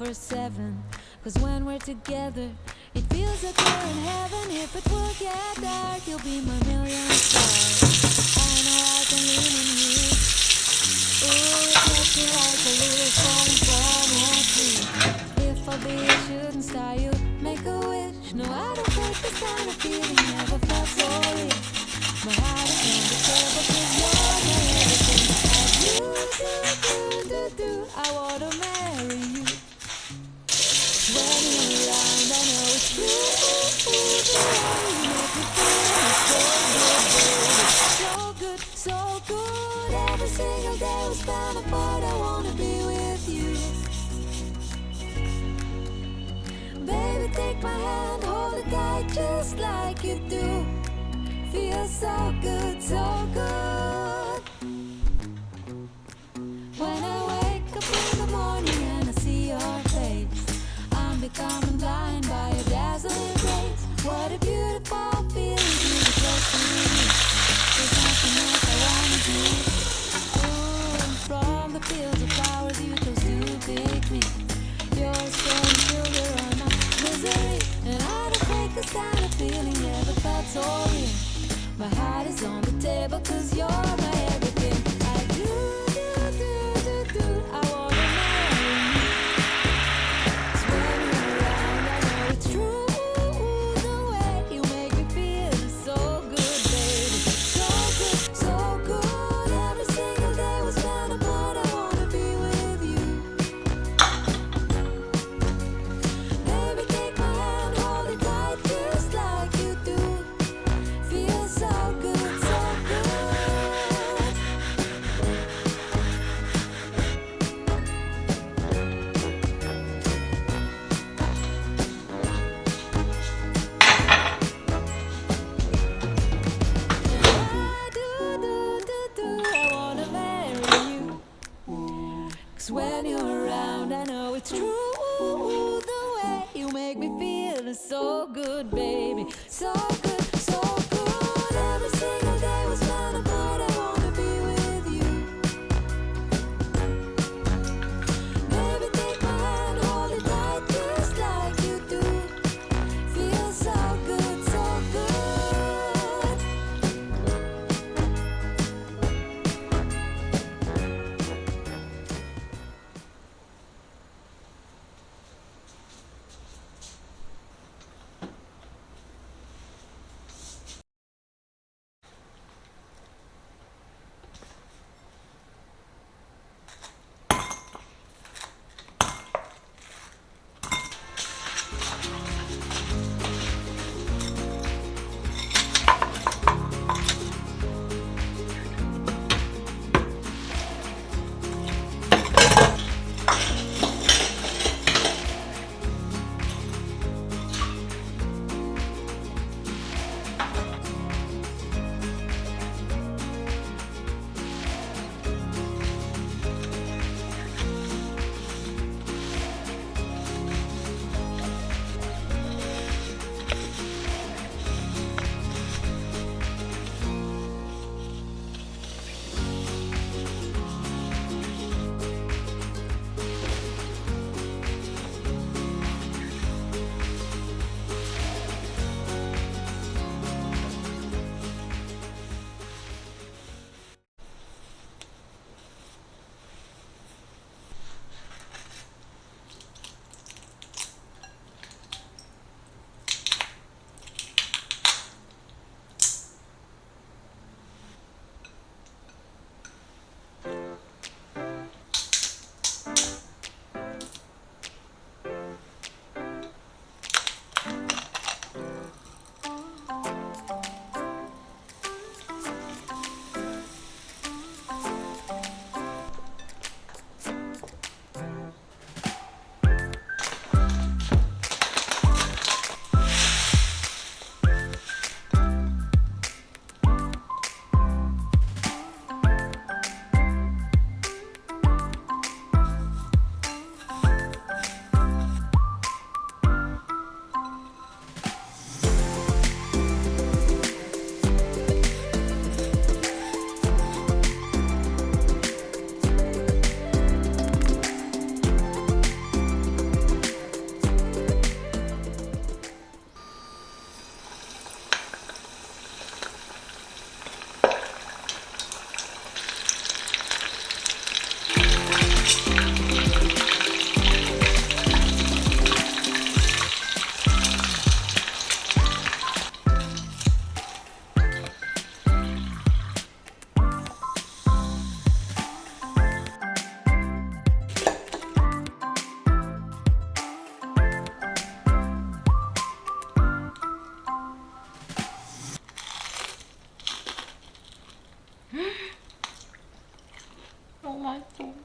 24/7. Cause when we're together, it feels like we're in heaven. If it will get dark, you'll be my million stars. I know I can lean on you. Ooh, it makes me like a little phone from your tree. If I'll be a shooting star, you make a wish. No, I don't think this kind of feeling never felt so real. My heart is on the table 'cause you're my everything. I wanna marry you. When you're around, I know it's true. You make me feel so good, so good. Every single day we spend apart, I wanna be with you. Baby, take my hand, hold it tight just like you do. Feels so good, so good. When I wake up in the morning and I see your face, I'm becoming blind by your dazzling grace. What a beautiful feeling to be close to you. There's nothing else I wanna do. Ooh, from the fields of flowers you chose to pick me. You're a strong sugar on my misery, and I don't think this kind of feeling ever felt so real. My heart is on the table 'cause you're my everything. I do. I wanna marry you. 'Cause when you're around, I know it's true. The way you make me feel is so good, baby. So good, so good. Every single day we spend apart, I wanna be with you. Baby, take my hand, hold it tight just like you do. Feels so good, so good. I wanna marry you. 'Cause when you're around, I know it's true. The way you make me feel is so good, baby. So good, so good. Every single day we spend apart, I wanna be with you. Baby, take my hand, hold it tight just like you do. Feels so good, so good. 너무 맛있어.